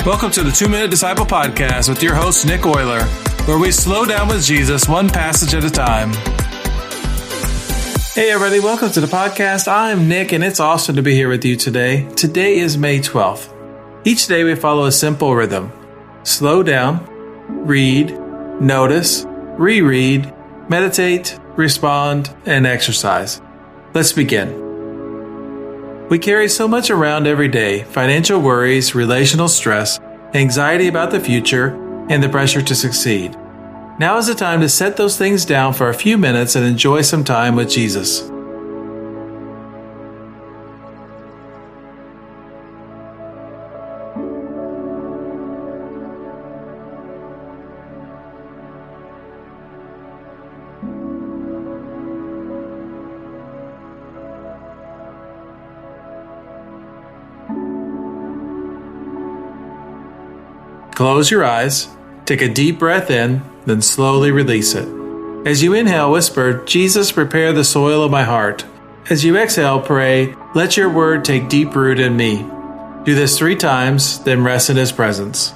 Welcome to the 2-Minute Disciple Podcast with your host, Nick Euler, where we slow down with Jesus one passage at a time. Hey everybody, welcome to the podcast. I'm Nick, and it's awesome to be here with you today. Today is May 12th. Each day we follow a simple rhythm. Slow down, read, notice, reread, meditate, respond, and exercise. Let's begin. We carry so much around every day: financial worries, relational stress, anxiety about the future, and the pressure to succeed. Now is the time to set those things down for a few minutes and enjoy some time with Jesus. Close your eyes, take a deep breath in, then slowly release it. As you inhale, whisper, "Jesus, prepare the soil of my heart." As you exhale, pray, "Let your word take deep root in me." Do this 3 times, then rest in His presence.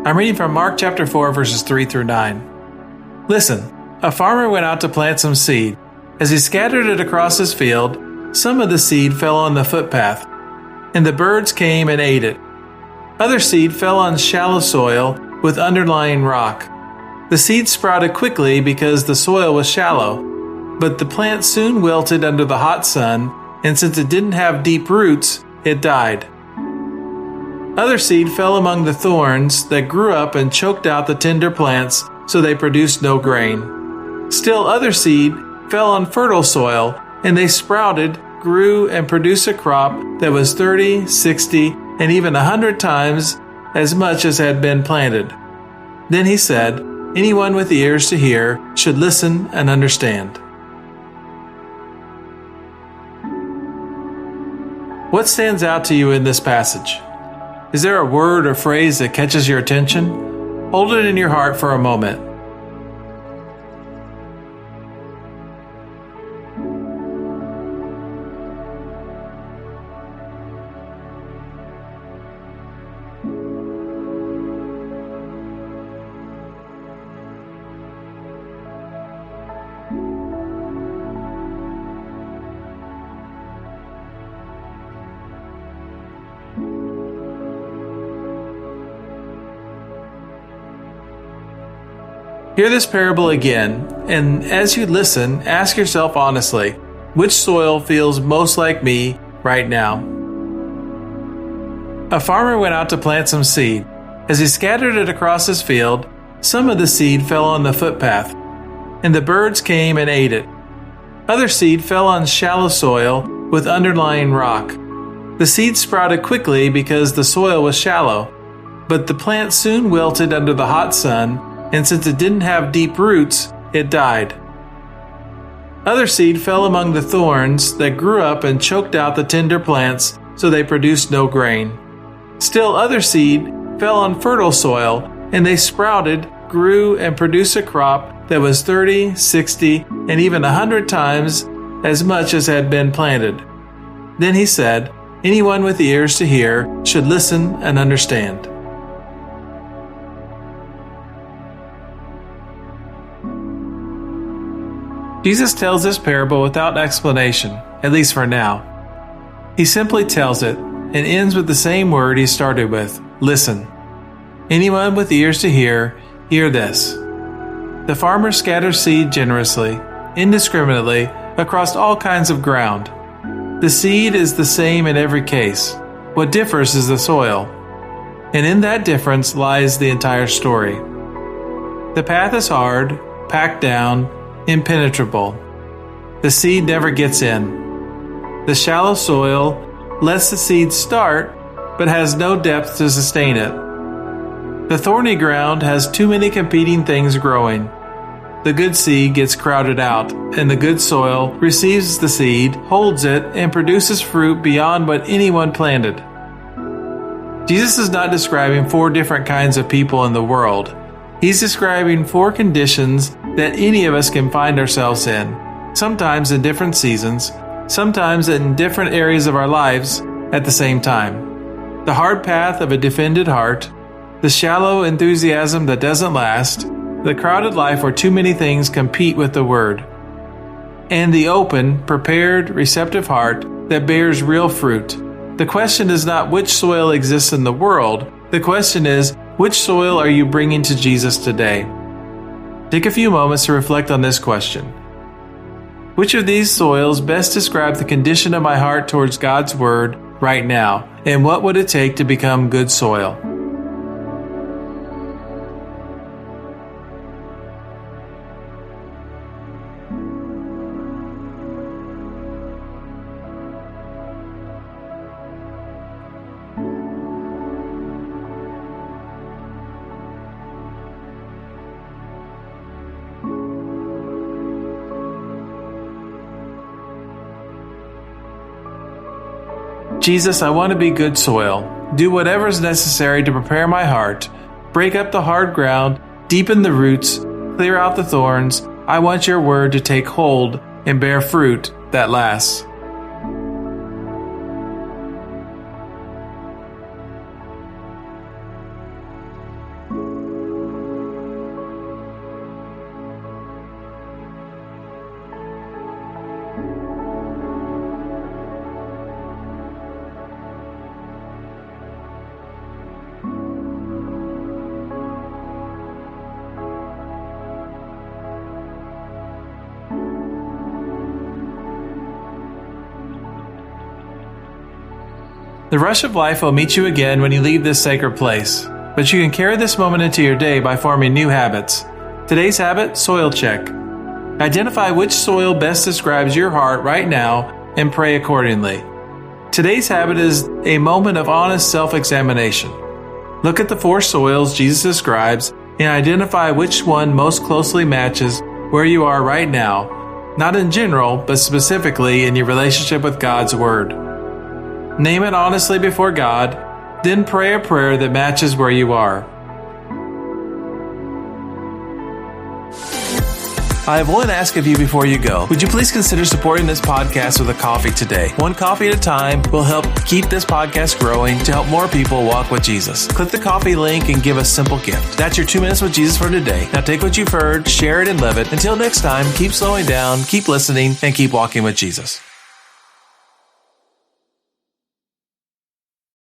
I'm reading from Mark chapter 4, verses 3 through 9. Listen, a farmer went out to plant some seed. As he scattered it across his field, some of the seed fell on the footpath, and the birds came and ate it. Other seed fell on shallow soil with underlying rock. The seed sprouted quickly because the soil was shallow, but the plant soon wilted under the hot sun, and since it didn't have deep roots, it died. Other seed fell among the thorns that grew up and choked out the tender plants, so they produced no grain. Still other seed fell on fertile soil, and they sprouted, grew, and produced a crop that was 30, 60, and even 100 times as much as had been planted. Then he said, "Anyone with ears to hear should listen and understand." What stands out to you in this passage? Is there a word or phrase that catches your attention? Hold it in your heart for a moment. Hear this parable again, and as you listen, ask yourself honestly, which soil feels most like me right now? A farmer went out to plant some seed. As he scattered it across his field, some of the seed fell on the footpath, and the birds came and ate it. Other seed fell on shallow soil with underlying rock. The seed sprouted quickly because the soil was shallow, but the plant soon wilted under the hot sun, and since it didn't have deep roots, it died. Other seed fell among the thorns that grew up and choked out the tender plants, so they produced no grain. Still other seed fell on fertile soil, and they sprouted, grew, and produced a crop that was 30, 60, and even 100 times as much as had been planted. Then he said, "Anyone with ears to hear should listen and understand." Jesus tells this parable without explanation, at least for now. He simply tells it and ends with the same word he started with, listen. Anyone with ears to hear, hear this. The farmer scatters seed generously, indiscriminately, across all kinds of ground. The seed is the same in every case. What differs is the soil. And in that difference lies the entire story. The path is hard, packed down, impenetrable. The seed never gets in. The shallow soil lets the seed start, but has no depth to sustain it. The thorny ground has too many competing things growing. The good seed gets crowded out, and the good soil receives the seed, holds it, and produces fruit beyond what anyone planted. Jesus is not describing 4 different kinds of people in the world. He's describing 4 conditions that any of us can find ourselves in, sometimes in different seasons, sometimes in different areas of our lives at the same time. The hard path of a defended heart, the shallow enthusiasm that doesn't last, the crowded life where too many things compete with the Word, and the open, prepared, receptive heart that bears real fruit. The question is not which soil exists in the world. The question is, which soil are you bringing to Jesus today? Take a few moments to reflect on this question. Which of these soils best describe the condition of my heart towards God's Word right now, and what would it take to become good soil? Jesus, I want to be good soil. Do whatever is necessary to prepare my heart. Break up the hard ground, deepen the roots, clear out the thorns. I want your word to take hold and bear fruit that lasts. The rush of life will meet you again when you leave this sacred place, but you can carry this moment into your day by forming new habits. Today's habit, soil check. Identify which soil best describes your heart right now and pray accordingly. Today's habit is a moment of honest self-examination. Look at the 4 soils Jesus describes and identify which one most closely matches where you are right now, not in general, but specifically in your relationship with God's Word. Name it honestly before God, then pray a prayer that matches where you are. I have one ask of you before you go. Would you please consider supporting this podcast with a coffee today? One coffee at a time will help keep this podcast growing to help more people walk with Jesus. Click the coffee link and give a simple gift. That's your 2 minutes with Jesus for today. Now take what you've heard, share it, and live it. Until next time, keep slowing down, keep listening, and keep walking with Jesus.